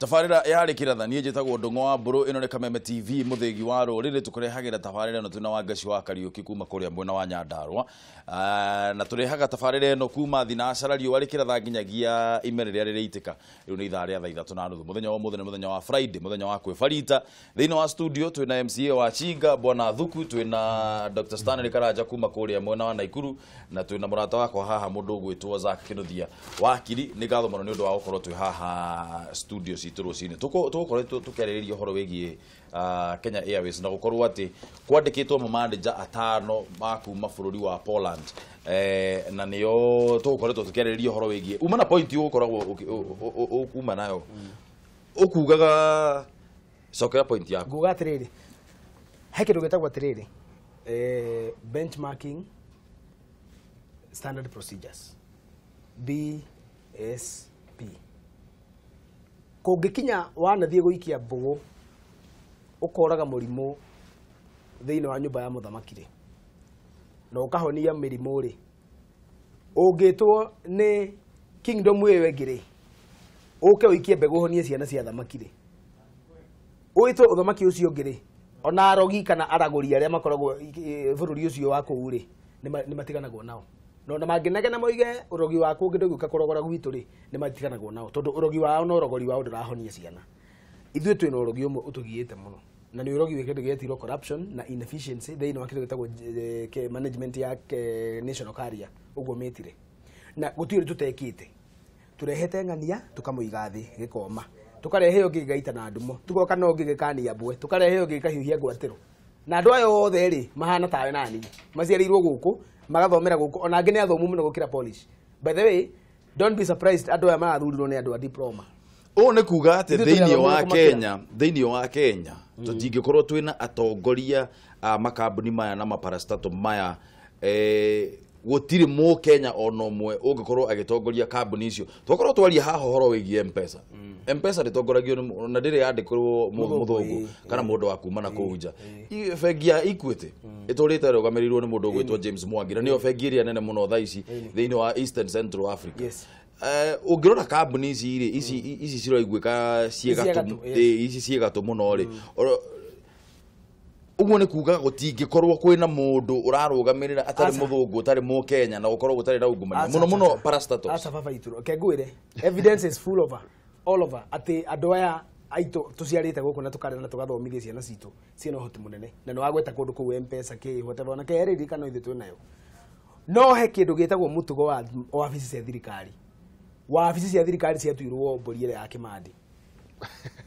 tabarira ya Rĩkĩratha niĩ njĩtagwo Ndung'u wa Mbũrũ ĩno nĩ Kameme TV mũthĩgi wa rũrĩrĩ tũkũrehagira tabarira ĩno twĩna wa Ngaci wa Kariũki kuma kũrĩa mwena wa Nyandarua na tũrehaga tabarira ĩno kuma thinacara riũa Rĩkĩratha nginyagia ime rĩrĩa rĩrĩitĩka rĩu nĩ ithaa rĩa 3:30 mũthenya wa mũthenya mũthenya wa Friday mũthenya wa kwĩbarita thĩ-inĩ wa studio twĩna MCA wa Chinga Bwana Thuku twĩna Dr. Stanley Karanja kuma kũrĩa mwena wa Naikuru na twĩna mũrata wakwa haha mũndũ ũgwĩtwo Zack Kinuthia wakiri nĩ ngatho mũno nĩ ũndũ wa gũkorwo twĩ haha studio citũ rũcinĩ tũkoretwo tũkĩarĩrĩria ũhoro wĩgiĩ Kenya Airways na gũkorwo atĩ kwandĩkĩtwo manager atano ma kuma bũrũri wa Poland na nĩo tũkoretwo tũkĩarĩrĩria ũhoro wĩgiĩ uma na point ũkoragwo kuma nayo ũkugaga cokera point yaku nguga atĩrĩrĩ he kĩndũ gĩtagwo atĩrĩrĩ benchmarking standard procedures BSP kũngĩkinya wanathiĩ gũikia mbũgũ ũkoraga mũrimũ thĩinĩ wa nyũmba ya mũthamaki rĩ na ũkahonia mĩrimũ rĩ ũngĩtwo nĩ kingdom ĩyo ĩngĩ rĩ ũke ũikie mbegũ ũhonie ciana cia thamaki rĩ ũĩtwo ũthamaki ũcio ũngĩ rĩ ona arogi kana aragũri arĩa makoragwo bũrũri ũcio wa kũu rĩ nĩ matiganagwo nao no na mangĩnegena moige ũrogi wa kũngĩ ndũgĩũka kũrogora gwitũ rĩ nĩ matiganagwo nao tondũ ũrogi wao na ũrogori wao ndũrahonia ciana ithuĩ twĩna ũrogi ũmwe ũtũgiĩte mũno na nĩ ũrogi wĩkĩndũ gĩetirwo corruption na inefficiency thĩinĩ wa kĩndũ gĩtagwo management ya national carrier ũguo mĩtire na gũtirĩ tũtekĩte tũrehete ng'ania tũkamũiga thĩ gĩkoma tũkarehe ũngĩ gĩgaita na ndumo tugoka na ũngĩ gĩkania mbwe tũkarehe ũngĩ gĩkahiũhia ngwatĩro na andũ ayo othe rĩ mahana tawe nani maciarĩirwo gũkũ magathomera gũkũ ona angĩ nĩ athomu mũno gũkĩra polish by the way don't be surprised andũ aya marathurirwo nĩ andũ a diploma o nĩ kuga atĩ thĩinĩ wa Kenya tũtingĩkorwo twĩna atongoria a makambuni maya na maparastato maya gũtirĩ Mũkenya ona ũmwe ũngĩkorwo agĩtongoria kambuni icio twakorwo twaria haha ũhoro wĩgiĩ M-Pesa M-Pesa rĩtongoragio na ndĩrĩ yandĩkĩrwo mũthũngũ kana mũndũ wa kuma na kũu nja bengi ya Equity ĩtũrĩte rũgamĩrĩirwo nĩ mũndũ ũgwĩtwo James Mwangi na nĩyo bengi ĩrĩa nene mũno thaa ici thĩinĩ wa Eastern Central Africa ũngĩrora kambuni ici rĩ ici ciroiguĩka ciĩgatũ mũno rĩ ũguo nĩ kuga gũtingĩkorwo kwĩna mũndũ ũrarũgamĩrĩra atarĩ mũthũngũ ũtarĩ Mũkenya na gũkorwo gũtarĩ na ungumania mũno parastatos aca baba itũ kengwĩre evidence is full over all over atĩ andũ aya aitũ tũciarĩte gũkũ na tũkarera na tũgathomithia ciana citũ ciĩna ũhoti mũnene na nĩ wagweta kũndũ kũu M-Pesa kĩ whatever na kĩrĩrĩ kana ithuĩ twĩnayo no he kĩndũ gĩtagwo mũtugo wa wabici cia thirikari wabici cia thirikari ciatuirwo mbũri ĩrĩa ya Kĩmandi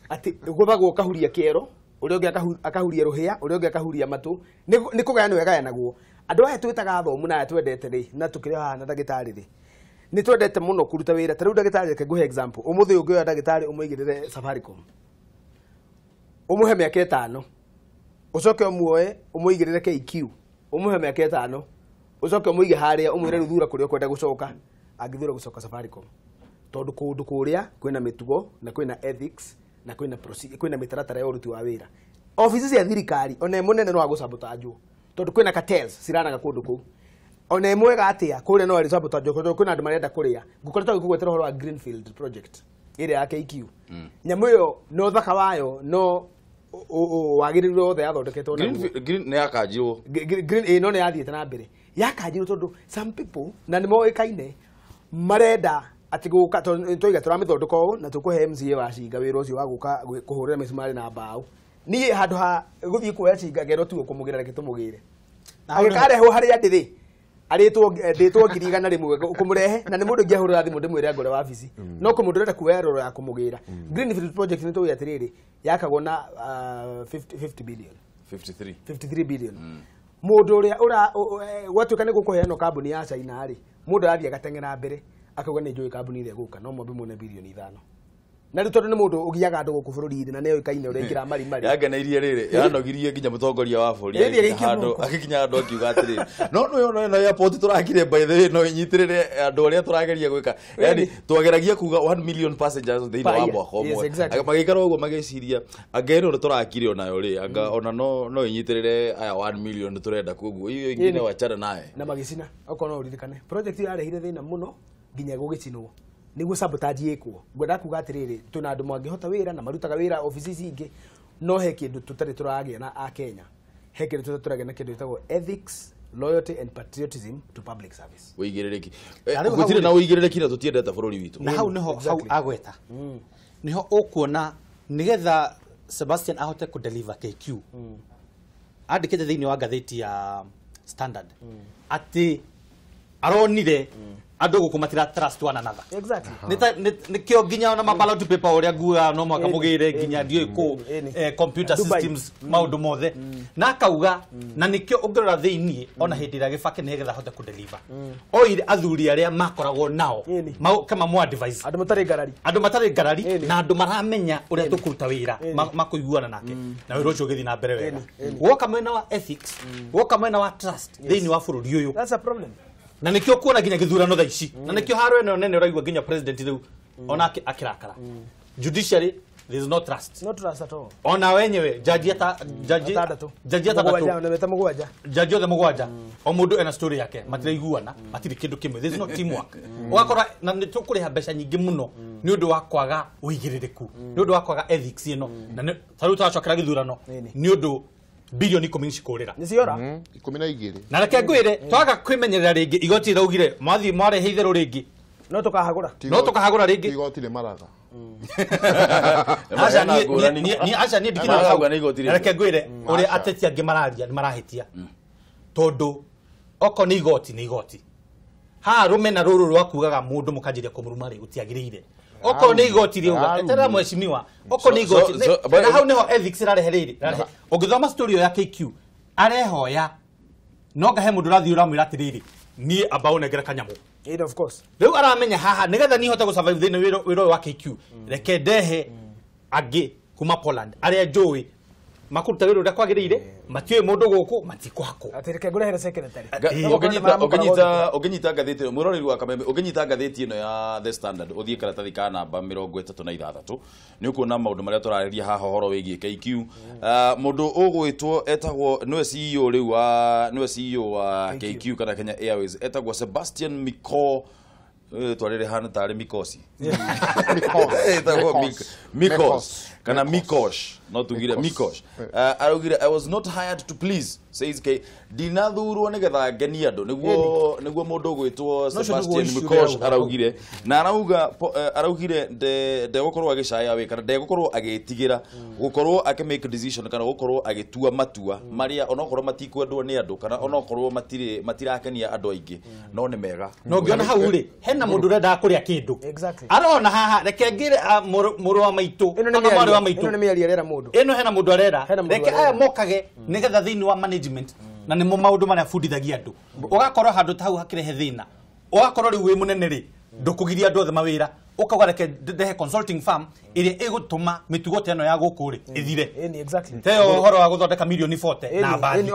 atĩ gũthagwo kahuria kĩero ũrĩa ũngĩ akahuria rũhĩa ũrĩa ũngĩ akahuria matũ nĩ kũgayanwo wegayanagwo andũ aya twĩtaga athomu na twendete rĩ na tũkĩrĩ haha na ndagĩtarĩ rĩ nĩ twendete mũno kũruta wĩra ta rĩu ndagĩtarĩ reke nguhe example ũmũthĩ ũngĩoya ndagĩtarĩ ũmũigĩrĩre Safaricom ũmũhe mĩaka 5 ũcoke ũmuoe ũmũigĩrĩre KQ ũmũhe mĩaka 5 ũcoke ũmũige harĩa ũmwĩre rũthura kũrĩa ũkwenda gũcoka angĩthura gũcoka Safaricom tondũ kũndũ kũrĩa kwĩna mĩtugo na kwĩna ethics na kwĩna mĩtaratara ya ũruti wa wĩra ofici cia thirikari ona mũnene no agũsabotajwo tondũ kwĩna cartels ciranaga kũndũ kũu ona mwega atĩa kũrĩa no arĩ sabotajwo tondũ kwĩna andũ marenda kũrĩa ngũkoretwo gũkũgwetera ũhoro wa Greenfield project ĩrĩa ya KQ nyamũ ĩyo no thaka wayo no wagĩrĩirwo wothe yathondeketwo na Green nĩ yakanjirwo Green no nĩ yathiĩte na mbere yakanjirwo tondũ some people na nĩ moĩkaine marenda ati gũka tũiga tũramĩthondeka ũũ na tũkũhe MCA wa Chinga wĩra ũcio wa gũka kũhũrĩra mĩcumarĩ na mbaũ niĩ handũ ha gũthiĩ kuoya Chinga ngero tu kũmũgĩra reke tũmũgĩre agĩkarehwo harĩa ndĩrĩ ndĩtwo 100,000 kũmũrehe na nĩ mũndũ ngĩahũrĩra thimũ ndĩmwĩre ngore wabici no kũmũndũrĩra kuoya roro ya kũmũgĩra Greenfield project nĩ tũĩ atĩrĩrĩ yakagwo na 50 billion 53 billion mũndũ ũrĩa gwatuĩka nĩ gũkũheanwo kambuni ya China rĩ mũndũ arathiĩ agateng'era mbere akauga nĩ njũĩ kambuni ĩrĩa gũka no mwambe muone bilioni 5 na rĩu tondũ nĩ mũndũ ũgiaga andũ gũkũ bũrũri-inĩ na nĩyo ĩkaine ũrĩa ĩngĩra mari yangeneirie rĩrĩ yanogirie nginya mũtongoria wa bũrũri agĩkinya andũ akiuga atĩrĩrĩ no airport tũrakire by the way no inyitĩrĩre andũ arĩa tũrageria gwĩka yani twageragia kuga 1 million passengers thĩinĩ wa mwaka ũmwe magĩikara ũguo magĩciria angero tũrakire onayo rĩ anga ona no inyitĩrĩre aya 1 million tũrenda koguo iyo ingine wachana naye na magĩcina okorwo no ũririkane project yarehire thĩna mũno nginya gũgĩcinwo niguo sabotage ĩkwo ngwenda kuga atiriri tuna andu mangihota wira na marutaga wira ofisi ingi no he kindu tutari turagia na a Kenya he kindu tutari turagia na kindu gitagwo ethics loyalty and patriotism to public service uigirereki gutire na uigirereki na tutiendete bururi witu na hau niho agweta niho ukuona nigetha Sebastian ahote ku deliver KQ andikite thiini wa gatheti ya Standard ati aronire andu gukumatira trust one another exactly nikio ginya na maballot paper uria nguga no mwaka mugire ginya ndio ku computer systems maundu mothe na kauga na nikio ungirora thiini ona hindi ira gibake ni getha hote ku deliver oire athuri aria makoragwo nao kama mo advice andu matari ngarari na andu maramenya uria tukuruta wira makuiguana nake na wira ucio githi na mbere wega woka mwena wa ethics woka mwena wa trust thiini wa bururi uyu that's a problem na nikio kuona ginya githurano tha ici na nikio haro eno nene uraigwa ginya president riu ona akirakara judiciary there is no trust at all ona wenyewe jaji atatu jaji othe mugwanja o mundu ena story yake matiraiguana matiri kindu kimwe there is no teamwork ugakora na nitukuriha mbeca nyingi muno ni undu wa kwaga uigiririku ni undu wa kwaga ethics ino na taru twacokera githurano ni undu bilioni 10 cikurira niciora 12 na reke ngwire twaga kwimenyerera ringi igoti raugire mwathi mwarehe itherũ ringi no tukahagura ringi igoti le maraga acha ni dikina reke ngwire uri ateti angi mararia ni marahitia tondu oko ni igoti ha rumena ruru rwa kugaga mundu mukanjiria kumuruma ri gutiagirire oko ni igoti riuga etera mweshimiwa oko ni igoti na hau niho ethics rareherire ugithoma story ya KQ arehoya no gahe mundu rathi uramwira atiriri ni ambao negera kanyamu of course riu aramenya haha nigetha ni hote go survive thini wiro wa KQ reke ndehe agi kuma Poland aria njui makuruta wiro uria kwagirire matiwe mundu guku matikwako atireke ngurehere secretary ugenyita gatheti muroreri wa Kameme ugenyita gatheti ino ya The Standard uthie karatathi ka namba 36 ni ukuona maundu maria turariria haha horo wigie KQ mundu ugwitwo etagwo niwe CEO riu wa KQ kana Kenya Airways etagwo Sebastian Miko twarire hana tari Mikosi Mikos kana Mikosh no tugire Mikosh arugire I was not hired to please says K dinathurwo nigetha ngeni andu niguo mundu gwitwo Sebastian Mikosh arugire na araugire ndegukorwo agicaya we kana ndegukorwo agitigira gukorwo ake make decision kana gukorwo agitua matua maria onokorwo matikwendwo ni andu kana onokorwo matirakenia andu aingi no ni mega no ngiona hau ri hena mundu renda kuria kindu arona haha reke ngire muru wa maitu kana mari wa maitu ino ni miaria rera mundu ino hena mundu arera reke aya mokage nigetha thiini wa management na nimo maundu maria fundithagia andu ugakorwo handu ta hau hakirehe thina ugakorwo riu wi munene ri ndukugiria andu othe mawira ukauga reke ndehe consulting firm iria igutuma mitugo teno ya gukuri ithire exactly teo horo wa guthondeka milioni 40 na bani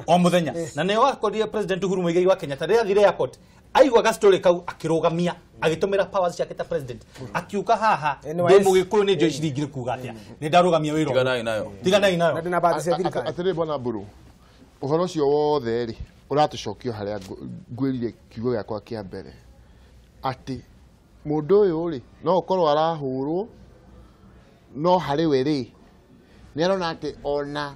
o muthenya na ne wakorie president Uhuru Muigai wa Kenya tare athire airport aigwaga story kau akirugamia agitumira powers ciake ta president akiuka haha ndi mugikuyu ni Joyce Rigire kuga atia ni ndarugamia wiro tiganai nayo na ndina baadhi ya thirikari atire bona mburu uhoro cio wothe ri uratucokio haria ngwirire kiugo giakwa kia mbere ati mundu uyu ri no ukorwo arahurwo no hari we ri ni arona ati ona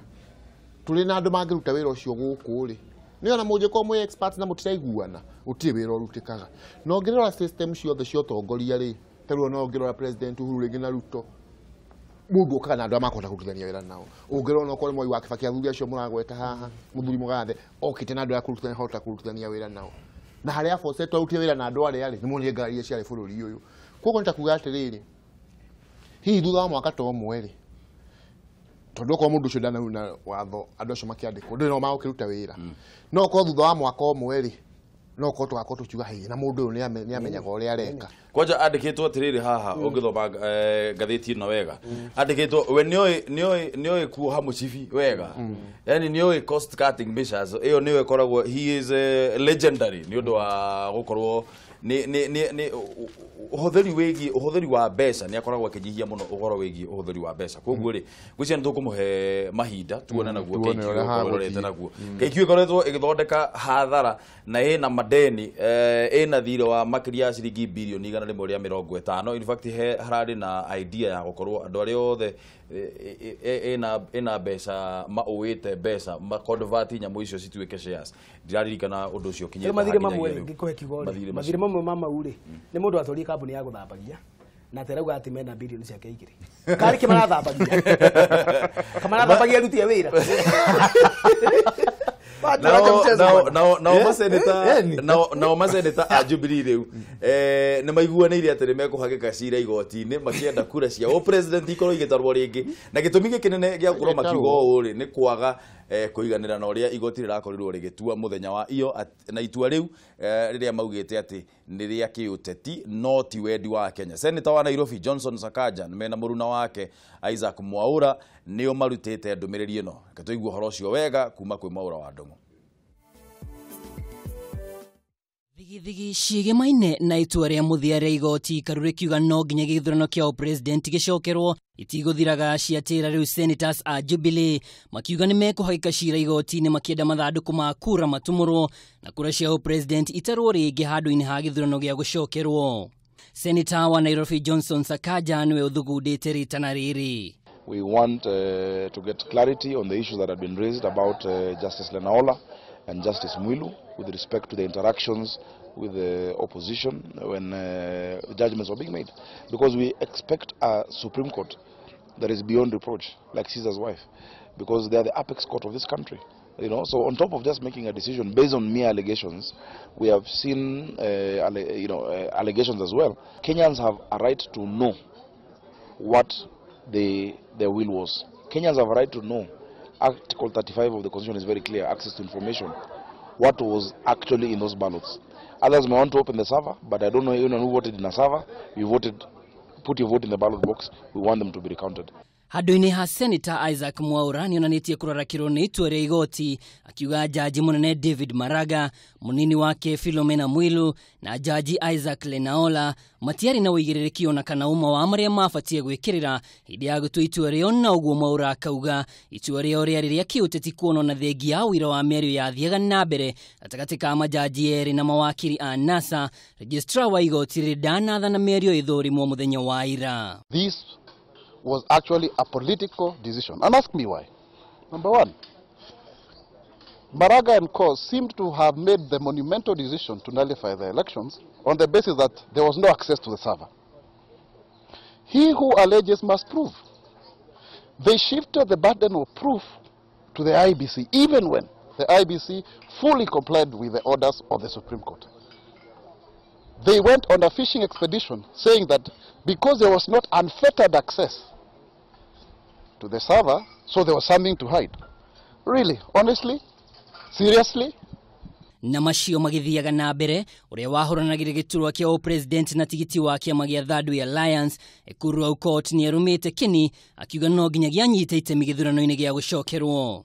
tuli na andu mangiruta wira ucio guku ri ni ona mujiko mwe experts na mutiraiguana utire wira urutikaga no ngirora system ciothe cio tongoria ri taruo no ngirora president Uhuru ringi na Ruto mundu kana andu amakota kurutithania wira nao ungirora no kore Moi wa Kibaki athuri acio muragweta haha muthuri mugathe okite na andu ya kurutithania hota kurutithania wira nao na haria force twarutie wira na andu aria ri ni munie ngari cia bururi uyu koguo nitakuga atiriri hihi thutha wa mwaka to mweri tondu ko mundu ucio ndana na watho andu acio makiandikwo ndu no magukiruta wira no ko thutha wa mwaka mweri no ko tugakorwo tukiuga hei na mundu uyu ni amenyaga uria areka kwanja andikitwo atiriri haha ungithoma gatheti ino wega andikitwo we nioi kuoha mucibi wega yani nioi cost cutting measures iyo niwe koragwo he is legendary ni undu wa gukorwo nĩ ũhũthĩri wa mbeca nĩ akoragwo akĩnyihia mũno ũhoro wĩgiĩ ũhũthĩri wa mbeca koguo rĩ gwĩciria nĩ tũkũmũhe mahinda tuone naguo KQ naguo KQ ĩkoretwo ĩgĩthondeka hathara na ĩna madeni ĩna thirĩ wa makĩria ya ciringi birioni 150. In fact hararĩ na idea ya gũkorwo andũ arĩa othe ĩna mbeca maũĩte mbeca makonvert nyamũ icio cituĩke shares ndiraririkana ũndũ ũcio kinyĩte mathirĩ mamwe ngĩkũhe kiugo mathirĩ mamwe ma maurĩ nĩ mũndũ atũria kambuni ya gũthambagia na terauga ati mena birioni ciake igĩrĩ karĩ kĩmarathambagia kamarathambagia ruti ya wĩra nao maseneta a Jubilee rĩu nĩ maiguanĩire atĩ nĩ mekũhagĩka cira igoti-inĩ makĩenda kura cia president ikorwo igĩtarwo rĩngĩ na gĩtũmi kĩnene gĩa gũkorwo makiuga ũũ rĩ nĩ kwaga kũiganĩra na ũrĩa igoti rĩrakorirwo rĩgĩtua mũthenya wa iyo na itua rĩu rĩrĩa maugĩte atĩ nĩ rĩa kiuteti no ti wendi wa Kenya. Senator wa Nairobi Johnson Sakaja mena mũruna wake Isaac Mwaura nĩo marutĩte ndũmĩrĩri ĩno katũigua ũhoro ũcio wega kuma kwĩ Mwaura wa Ndong'o. Thigi ciĩgemaine na itua rĩa mũthia rĩa igoti Karu rĩkiuga no nginya gĩthurano kĩa president gĩcokerwo itigũthiraga ciatĩra rĩu senators a Jubilee makiuga nĩ mekũhagĩka cira igoti-inĩ makĩenda mathandũkũ ma kura matumũrwo na kura cia president itarwo rĩngĩ handũ-inĩ ha gĩthurano gĩa gũcokerwo. Senator wa Nairobi Johnson Sakaja nĩwe ũthugundĩte ritana rĩrĩ. We want to get clarity on the issues that have been raised about Justice Lenaola and Justice Mwilu with respect to the interactions with the opposition when judgments were being made. Because we expect a Supreme Court that is beyond reproach, like Caesar's wife, because they are the apex court of this country. You know, so on top of just making a decision based on mere allegations, we have seen allegations as well. Kenyans have a right to know what their will was. Kenyans have a right to know. Article 35 of the Constitution is very clear, access to information. What was actually in those ballots. Others may want to open the server, but I don't know even who voted in a server. You voted, put your vote in the ballot box. We want them to be recounted. Handũ-inĩ ha Senator Isaac Mwaura nĩonanĩtie kũrarakĩrwo nĩ itua rĩa igoti akiuga jaji mũnene David Maraga, mũnini wake Philomena Mwilu na jaji Isaac Lenaola matiarĩ na ũigĩrĩrĩki ona kana uma wa marĩa mabatie gwĩkĩrĩra hĩndĩ ya gũtua itua rĩo, na ũguo Mwaura akauga itua rĩo rĩarĩ rĩa kĩũteti kuonwo na thengia ya ũira wa mĩario yathiaga na mbere gatagatĩ ka majaji erĩ na mawakiri a NASA. Registrar wa igoti rĩrĩ ndanathana mĩario ĩthũrimwo mũthenya wa ira. Was actually a political decision. And ask me why. Number one, Maraga and co seemed to have made the monumental decision to nullify the elections on the basis that there was no access to the server. He who alleges must prove. They shifted the burden of proof to the IBC, even when the IBC fully complied with the orders of the Supreme Court. They went on a fishing expedition saying that because there was not unfettered access to the server, so there was something to hide. Really? Honestly? Seriously? Na macio magithiaga na mbere uria wahũranagĩra gĩturwa kĩa president na tigiti wa kĩama gĩa Third Alliance Ekuru Aukot nĩ arumĩte kini akiuga no nginya gĩanyita itemi gĩthurano-inĩ gĩa gũcokerwo.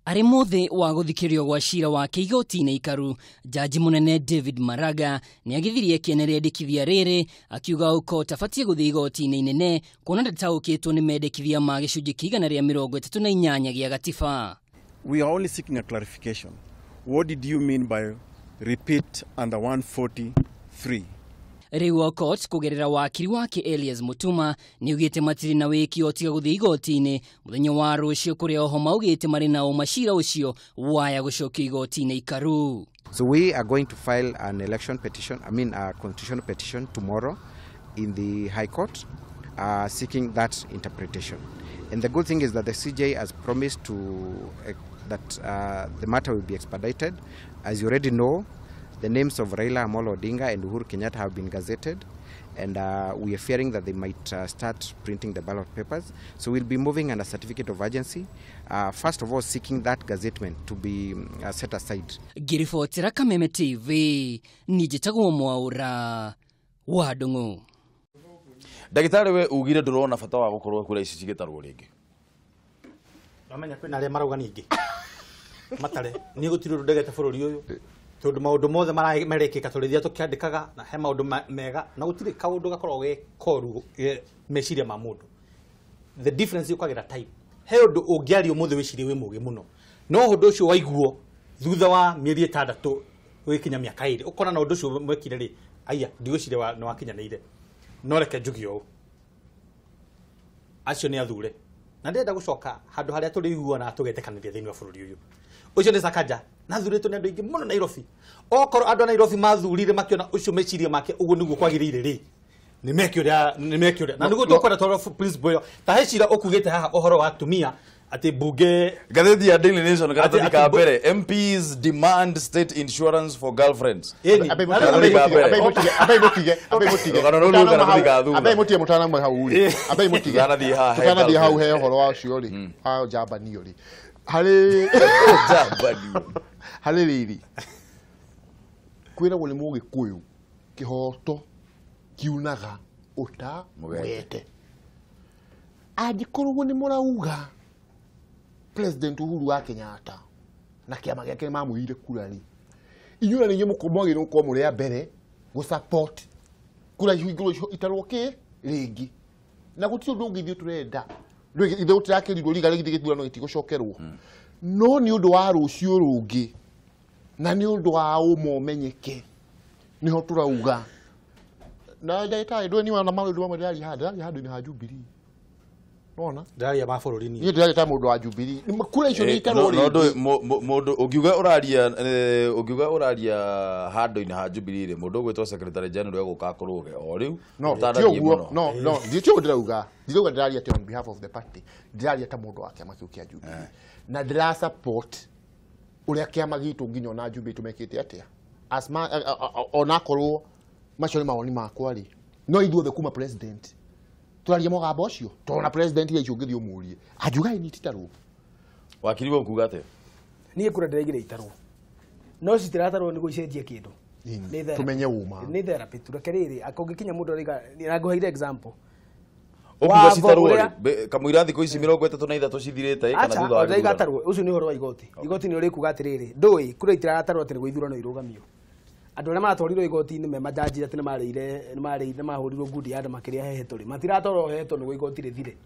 Arĩ mũthĩ wa gũthikĩrio gwa cira wa igoti-inĩ Ikaru, jaji mũnene David Maraga nĩ agithirie kĩene rĩendekithia rĩrĩ akiuga Aukot abatie gũthiĩ igoti-inĩ inene kuona ndataũkĩtwo nĩ mendekithia ma gĩcunjĩ kĩigana rĩa 38 gĩa gatiba. We are only seeking a clarification. What did you mean by repeat under 143? Rĩu Aukot kũgerera wakiri wake Elias Mutuma nĩ ugĩte matirĩ na wĩki o tiga gũthiĩ igoti-inĩ mũthenya wa rũciũ, kũrĩa oho maugĩte marĩ na ũmacira ũcio waya gũcokio igoti-inĩ Ikaru. So we are going to file an election petition, a constitutional petition tomorrow in the High Court seeking that interpretation. And the good thing is that the CJ has promised that the matter will be expedited. As you already know, the names of Raila Amolo Odinga and Uhuru Kenyatta have been gazetted, and we are fearing that they might start printing the ballot papers. So we'll be moving under certificate of urgency, first of all seeking that gazettement to be set aside. Girifotira Kameme TV, nijitagwo Mwaura wa Ndong'o. Ndagĩtarĩ we ugire ndũrona bata wa gũkorwo kũrĩa ici cigĩtarwo rĩngĩ. Amenya kwĩna arĩa marauga ningĩ. Matare, nĩ gũtirwo ndegete bũrũri ũyũ. tondu maundu mothe marekika turithia tukiandikaga na he maundu mega na gutire kaundu gakorwo ge koru meciria ma mundu. The difference yukagira time he undu ungiario muthe wicirie wi mugi muno no undu ucio waiguo thutha wa mieri 6 wikinya miaka 2 ukona na undu ucio mwekire ri aya ndigwicire no wakinyanire no reke njugio acio ni athure na ndenda gucoka handu haria turi iguo na tugetekaniria thiini wa bururi uyu ucio ni Zack Kinuthia na thuritwo ni andu ingi muno Nairobi okoro andu Nairobi mathurire makiona ucio meciria make uguo niguo kwagirire ri ni mekio na niguo tukwenda toro principle yo ta hecira ukugite haha uhoro wa atumia ati bunge gatheti ya Daily Nation gatheti ka mbere MPs demand state insurance for girlfriends abai mutige mutana mwe hau ri abai mutige tutanathie hau he uhoro wa cio ri ha jambanio ri hari jambanio hari riri kwira wole mugikuyu kihoto kiunaga uta mwete agikorwo ni murauga President Uhuru wa Kenyatta na kiama gĩake mamũire kura ri inyuĩ nĩ mũkomagĩrwo kwa mũrĩa mbere go support kura igũrũ itarwo kĩ rĩngĩ na gũtirĩ ũndũ ũngĩ ithuĩ tũrenda ithuĩ tũrakĩrirwo riga rĩngĩ gĩthurano gĩtigũcokerwo no nĩ ũndũ wa rũciũ rũngĩ na nĩ ũndũ wa ũma ũmenyeke nĩho tũrauga na ndagĩtarĩ ndũĩ nĩ wana maũndũ mamwe ndĩraria handũ-inĩ ha Jubilee ona ndaria ma bururi ni ni ndaria ta mundu wa Jubilee ni kura icio ni itarwo ri mundu ugiuga uraria handu-ini ha Jubilee ri mundu gwitwo secretary general ya guka kuruge o riu no nditio ndirauga ndaria on behalf of the party ndaria ta mundu wa kiama kiu kia Jubilee na ndira support uria kiama gitu nginya ona Jubilee tumekite atia asma ona korwo macio ni mawoni makwa ri no ithuothe kuma president turaria mugambo ucio tona president icio ngithio murie ajuga ni titarwo wakiri wo kuga ate nie kura ndiregire itarwo no citiratarwo ni guicenjia kindu tumenye uma ni therapy turekerere akongikinya mundu ariga naguhaire example okuga citarwo kamwira thiko ici 33 cithirite kana thutha wa igatarwo ucio ni horo wa igoti ni urikuga atiriri ndui kura itiratarwo ati ni guithurano irugamio andu aria maratwarirwo igoti-ini me majaji ati ni marĩire mahurirwo ngundi ya andu makiria hehetwo ri matiratorwo hehetwo ni igoti rithire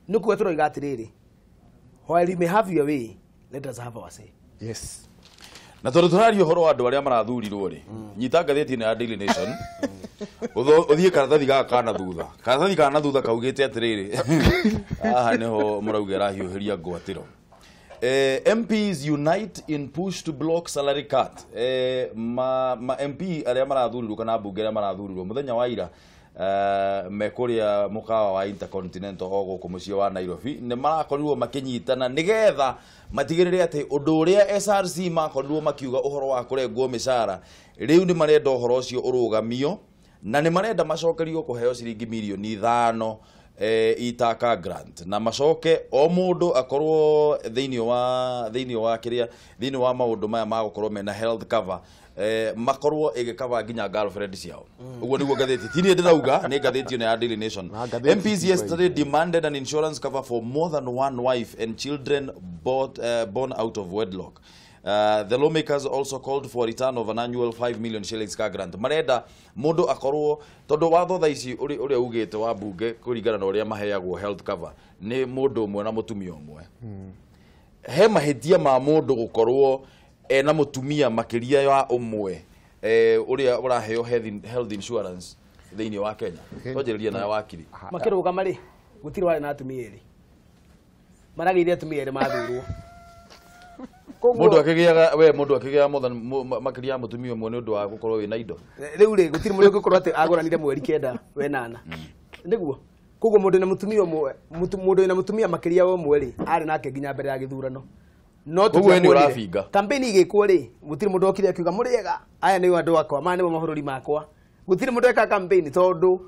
nikuo turoiga atiriri while you may have your way let us have our say. Yes. Na tondu turario horo andu aria marathurirwo ri nyita ngatheti-ini ya Daily Nation uthie karatathi gaka kana thutha kaugite atiriri aha niho murauga rahiuhiria ngwatiro. MPs unite in push to block salary cut. MP aria marathurirwo kana bunge aria marathurirwo muthenya wa ira mekuria mukawa wa Intercontinental ogo muciĩ wa Nairobi ni marakorirwo makinyitana nigetha matigirire ati undu uria SRC makorirwo makiuga uhoro wa kurengwo mishara riu ni marenda uhoro ucio urugamio na ni marenda macokerio kuheo ciringi milioni 5 itaka grant na macoke o mundu akorwo thiini wa maundu maya magukorwo mena health cover makorwo igikava nginya girlfriend ciao uguo niguo gatheti tini ndirauga ni gatheti ya Daily Nation. MPs yesterday demanded an insurance cover for more than one wife and children born out of wedlock. The lawmakers also called for a return of an annual 5 million shillings car grant. Marenda mundu akorwo tondu watho tha ici uria ugite wa bunge kuringana na uria maheagwo health cover ni mundu umwe na mutumia umwe. He mahitia ma mundu gukorwo na mutumia makiria ya umwe uria uraheo health insurance thiini wa Kenya. Twajereria na wakiri makiruga mari gutiri wari na atumia eri maragire atumia eri mathurwo mundu akigia makiria mutumia umwe ni undu wa gukorwo wina indo riu ri gutiri muri gukorwo ati agoranire mweri 9 we 8 niguo koguo mundu na mutumia umwe mundu na mutumia makiria umwe ri ari nake nginya mbere ya githurano no tuwe ni urafinga campaign igikwo ri gutiri mundu okire akiuga muriega aya ni andu akwa ma ni mahururi makwa gutiri mundu eka campaign tondu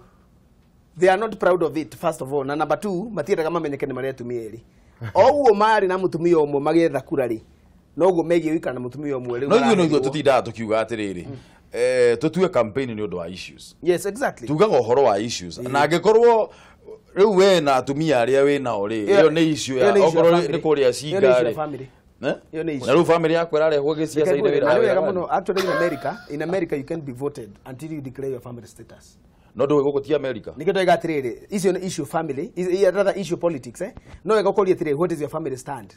they are not proud of it first of all na number 2 matiendaga mamenyeke ni mari atumia eri oguo mari na mutumia umwe magetha kura ri noguo megie wikana na mutumia umwe ri no ithuĩ tutindaga tukiuga atiriri tutue campaign ni undu wa issues. Yes, exactly. Tugaga uhoro wa issues na angikorwo riu we na atumia aria we nao ri iyo ni issue ya okorwo ni kuria cinga ri Iyo nĩ issue. Na rĩu family yako ĩrarehwo gĩciaca-inĩ wĩra. Actually in America you can be voted until you declare your family status. No ndũĩ gũkũ ti America. Nĩkĩo ndoiga atĩrĩrĩ, icio nĩ issue family, rather issue politics no wega ũkoria atĩrĩrĩ, what is your family stand?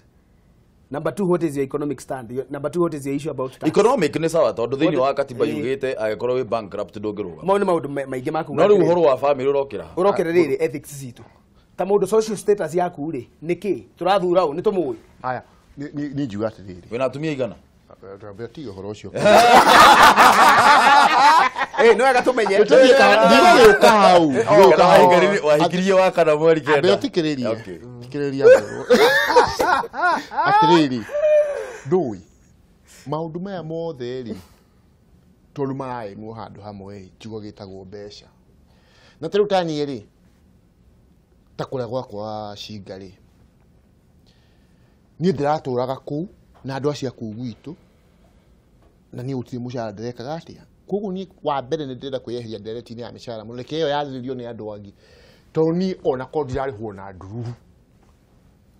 Number 2, what is your economic stand? Number 2, what is your issue about tax? Economic nĩ sawa tondũ thĩinĩ wa katiba yugĩte angĩkorwo wĩ bankrupt ndũngĩrũgama. Mau nĩ maũndũ maingĩ ma kuuga. No rĩu ũhoro wa family ũrokĩra rĩrĩ ethics citũ. Ta mũndũ social status yaku rĩ, nĩkĩ? Tũrathura ũ, nĩ tũmũĩ. Aya, ni njuga atĩrĩrĩ. Wĩna atumia igana? Tiga ũhoro ũcio. No wega tũmenye. Ndigũka hau. Wahikirie wa kana mweri kenda. Tikĩrĩria. Tikĩrĩria ngoro. Atĩrĩrĩ. Ndũĩ. Maũndũ maya mothe rĩ. Tondũ maraĩmwo handũ hamwe kiugo gĩtagwo mbeca. Na tarĩu taniĩ rĩ. Ta kũrĩa gwakwa Cinga rĩ. Niĩ ndĩratũraga kũu na andũ acio kũu gwitũ. Na niĩ gũtirĩ mũcara ndĩrekaga atĩa. Koguo niĩ wa mbere nĩ ndĩrenda kwĩyeheria ndereti-inĩ ya mĩcara mũno. Reke ĩyo yathĩrĩrio nĩ andũ angĩ. Tondũ niĩ ona korwo ndirarĩhwo na ndururu.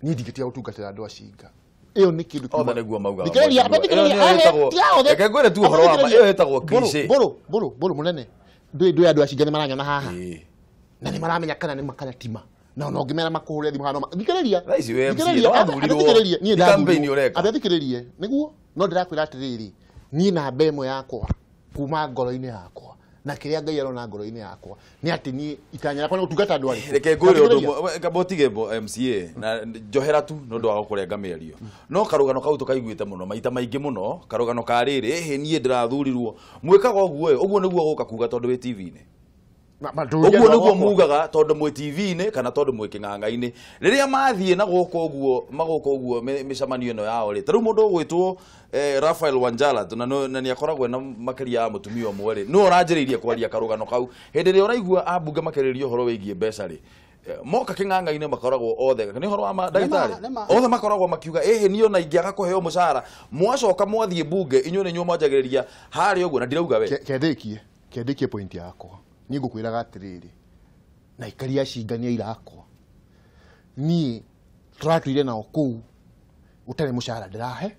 Niĩ ndingĩtiga gũtungatĩra andũ a Cinga. Ĩyo nĩ kĩndũ kĩmwe. Othe nĩguo maugaga. Reke ngwĩre tu ũhoro wa ma. Ĩyo ĩtagwo cliché. Bũrũ mũnene. Ndũĩ andũ a Cinga nĩ maranyona haha. Na nĩ maramenya kana nĩ makana tima. Na no ngĩmera makũhũre thimũ hano. Thikĩrĩria. Thikĩrĩria. Niĩ campaign ũreka. Thikĩrĩrie. Nĩguo no ndĩrakwĩra atĩrĩrĩ. Niĩ namba ĩmwe yakwa kuma ngoro-inĩ yakwa na kĩrĩa Ngai arona ngoro-inĩ yakwa nĩ atĩ niĩ itanya yakwa nĩ gũtungata andũ arĩa. Reke ngwĩre ũndũ ũmwe kabotige MCA na njohera tu nĩ ũndũ wa gũkũrenga mĩario. No karũgano kau tũkaiguĩte mũno maita maingĩ mũno karũgano ka rĩrĩ niĩ ndĩrathurirwo mwĩkaga ũguo nĩguo gũka kuga tondũ wĩ TV-inĩ. Ũguo nĩguo mugaga tondũ mwĩ TV-inĩ kana tondũ mwĩ Kĩng'ang'a-ini. Rĩrĩa mathiĩ na gũkũ ũguo mĩcemanio ĩno yao rĩ. Tarĩu mũndũ ũgwĩtwo Rafael Wanjala na nĩ akoragwo na makĩria ya mũtumia ũmwe rĩ. Nĩ ũranjĩrĩirie kwaria karũgano kau. Hĩndĩ ĩrĩa ũraigua ambunge makĩrĩrio ũhoro wĩgiĩ mbeca rĩ. Moka Kĩng'ang'a-ini makoragwo othe. Nĩ ũhoro wa ndagĩtarĩ. Othe makoragwo makiuga niĩ ona ingĩaga kũheo mũcara mwacoka mwathiĩ bunge inyuĩ nĩ inyuĩ mwanjagĩrĩria harĩa ũguo na ndirauga we. Kendĩkie point yakwa. Niĩ ngũkwĩraga atĩrĩrĩ na ikaria Cinga nĩ irakwa niĩ tũratuire nao kũu ũtarĩ mũcara ndĩraheo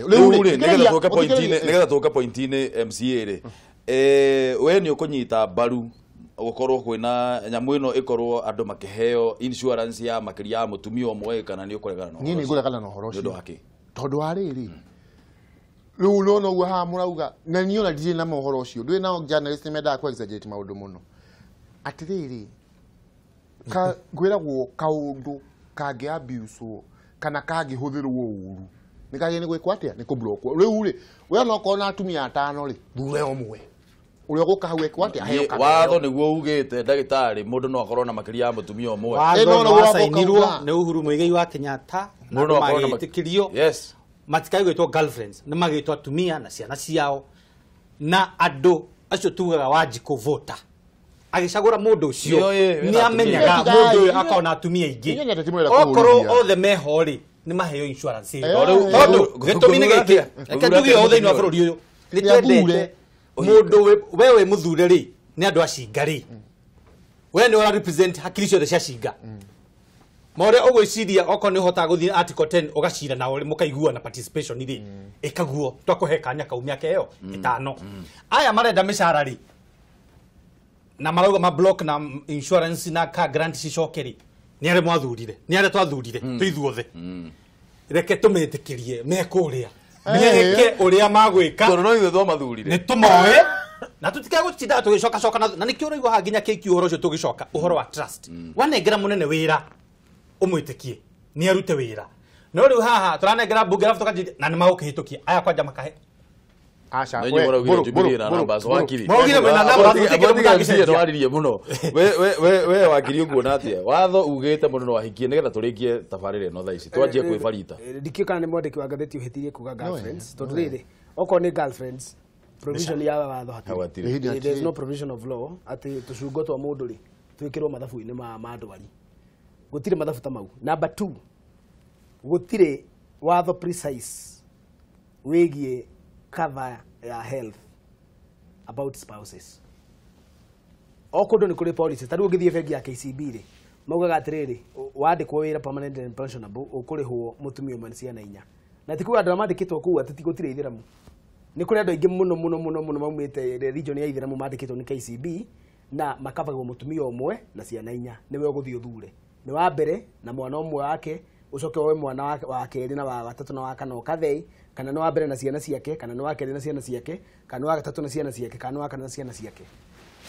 rĩu rĩ nĩgetha tũke point-inĩ MCA rĩ we nĩ ũkũnyita mbaru gũkorwo kwĩna nyamũ ĩno ĩkorwo andũ makĩheo insurance ya makĩria ya mũtumia ũmwe kana nĩ ũkũregana na niĩ nĩ ngũregana na ũhoro ũcio tondũ wa rĩrĩ rĩu no ũguo haha mũrauga na niĩ ona ndirĩ na mohoro ũcio ndũĩ nao journalist mendaga ku exaggerate maũndũ mũno atĩrĩrĩ ngwĩragwo kaũndũ kangĩ abuse kana kangĩhũthĩrwo ũru nĩ kagĩ nĩ gwĩkwo atĩa nĩ kũblokwo rĩu rĩ we no korwo na atumia atano rĩ thure ũmwe ũrĩa gũka hau ekwo atĩa heo kana watho nĩguo ugĩte ndagĩtarĩ mũndũ no akorwo na makĩria ya mũtumia ũmwe watho no wasainirwo nĩ Uhuru Muigai wa Kenyatta na magĩtĩkĩrio yes matikai gwĩtwo girlfriends nĩ magĩtwo atumia na ciana ciao na andũ acio tugaga Wanjikũ voter agĩcagũra mũndũ ũcio nĩ amenyaga mũndũ ũyũ akona atumia aingĩ okorwo othe meho rĩ nĩ maheo insurance tondũ gĩtũmi nĩ gĩkĩ reke tuge othe thĩinĩ wa bũrũri ũyũ nĩ twendete mũndũ we wĩ mũthure rĩ nĩ andũ a Cinga rĩ we nĩ ũra represent hakiri ciothe cia Cinga More ũgwĩciria okorwo nĩ ũhotaga gũthiĩ article 10 ũgacira nao mũkaiguana participation rĩ ĩkaguo twakũhe kanya kau mĩaka ĩyo ĩtano aya marenda mĩcara rĩ na marauga ma block na insurance na car grant cicoke rĩ nĩ arĩa mwathurire nĩ arĩa twathurire tũithuothe reke tũmetĩkĩrie mekũrĩa meke ũrĩa magwĩka tondũ no ithuĩ twamathurire nĩ tũmoe na tutikaga gũtinda tũgĩcoka na nĩkĩo ũraigua haha nginya kĩiki ũhoro ũcio tũgĩcoka ũhoro wa trust wanengera mũnene wĩra umwĩtĩkie nĩ arute wĩra no rĩu haha tũranengera mbunge arabu tũkanjĩ na nĩ magũkĩhĩtũkia aya kwanja makahe aca maugire mwena namba twaririe mũno we wakiri ũguo na atĩa watho ugĩte mũndũ no ahikie nĩgetha tũrĩkie tabarĩra ĩno thaa ici twanjie kwĩbarita ndikio kana nĩ mwandĩki wa ngathĩti ũhĩtirie kuga girlfriends tondũ rĩrĩ okorwo nĩ girlfriends provision ya watho hatirĩ there is no provision of law atĩ tũcungo twa mũndũ rĩ twĩkĩrwo mathabu-inĩ ma ndwari gũtirĩ mathabu ta mau number 2 gũtirĩ watho precise wĩgiĩ cover ya health about spouses okũndũ nĩ kũrĩ policy tarĩu ũngĩthiĩ bengi ya KCB rĩ maugaga atĩrĩrĩ wandĩkwo wĩra permanent and pensionable ũkũrĩhwo mũtumia ũmwe na ciana 4 na tikuga andũ mandĩkĩtwo kũu atĩ gũtirĩ ithĩramu nĩ kũrĩ andũ aingĩ mũno maumĩte region ya ithĩramu mandĩkĩtwo nĩ KCB na makabagwo mũtumia ũmwe na ciana 4 nĩwe ũgũthiĩ ũthure nĩ wa mbere na mwana ũmwe wake ucoke woe mwana wa kerĩ na wa gatatũ na wa kana ũkathei kana nĩ wa mbere na ciana ciake kana nĩ wa kerĩ na ciana ciake kana wa gatatũ na ciana ciake kana wa kana na ciana ciake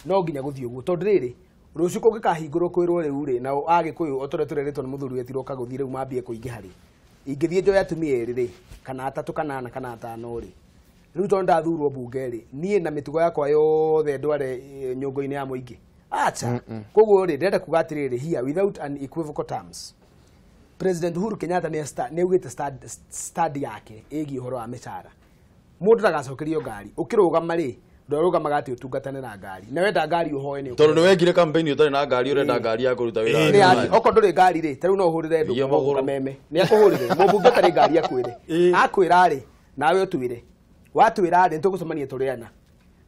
no nginya gũthiĩ ũguo tondũ rĩrĩ rũciũ kũngĩkahingũrwo kwĩrwo rĩu rĩ na agĩkũyũ otore tũreretwo nĩ mũthuri wetiroka gũthiĩ rĩu mambie kũingĩha rĩ ingĩthiĩ njoya atumia erĩ rĩ kana atatũ kana ana kana atano rĩ rĩu tondũ ndathurwo mbunge rĩ niĩ na mĩtugo yakwa yothe ndware nyũngũ-inĩ ya mũingĩ acha koguo rĩ ndĩrenda kuga atĩrĩrĩ here without an equivocal terms President Uhuru Kenyatta nĩ augĩte study yake ĩgiĩ ũhoro wa mĩcara mũndũ ndagacokerio ngari ũkĩrũgama rĩ ndũrũgamaga atĩ ũtungatane na ngari na wenda ngari ũhoe nĩ tondũ nĩ wekire campaign ũtarĩ na ngari ũrenda ngari ya kũruta wĩra okorwo ndũrĩ ngari rĩ tarĩu no ũhũrĩre ndũ Kameme nĩ akũhũrĩre mũmbunge ũtarĩ ngari akwĩre akwĩra rĩ nawe ũtwĩre watwĩra rĩ nĩtũgũcemania tũrĩana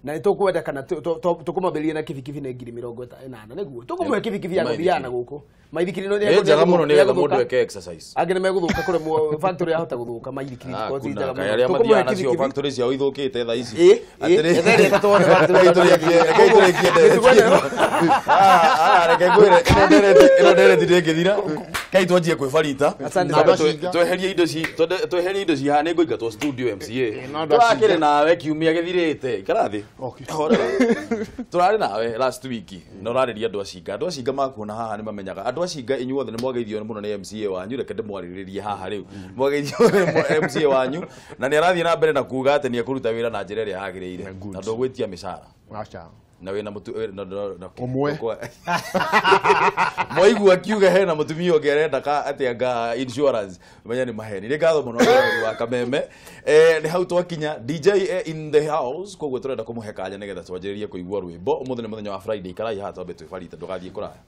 na nĩtũkwenda kana tũkũmambĩrĩria na kibikibi nĩ 80,000 nĩguo tũkũmũhe kibikibi ya gũthiana gũkũ maithikiri no nĩ njega mũno nĩgetha mũndũ eke exercise angĩ nĩ megũthũka kũremwo factory yahota gũthũka maithikiri kozi njega mũno arĩa mathiaga nacio factory ciao ithũkĩte thaa ici atĩrĩ reke ngwĩre ĩno ndereti ndĩngĩthira kai twanjie kwĩbarita tweherie indo cihana ngũingatwo studio MCA tũrakĩrĩ nawe kiumia gĩthirĩte ikarathĩ tũrarĩ nawe last week na ũrarĩria andũ acinga makuona haha nĩ mamenyaga andũ acinga inyuothe nĩ mwageithio mũno nĩ MCA wanyu reke ndĩmwarĩrĩrie haha rĩu mwageithio nĩ MCA wanyu na nĩ arathiĩ na mbere na kuuga atĩ nĩ ekũruta wĩra na njĩra ĩrĩa yagĩrĩire na ndũgwĩtia mĩcara na wĩna ũmwe mwaigua kiuga hena mũtumia ũngĩ arenda atĩ insurance menya nĩ maheni nĩ ngatho mũno wa Kameme nĩ hau twakinya DJ in the house koguo tũrenda kũmũhe kanya nĩgetha twanjĩrĩrie kũigua rwĩmbo ũmũthĩ nĩ mũthenya wa Friday karai haha twambe twĩbarite ndũgathiĩ kũraya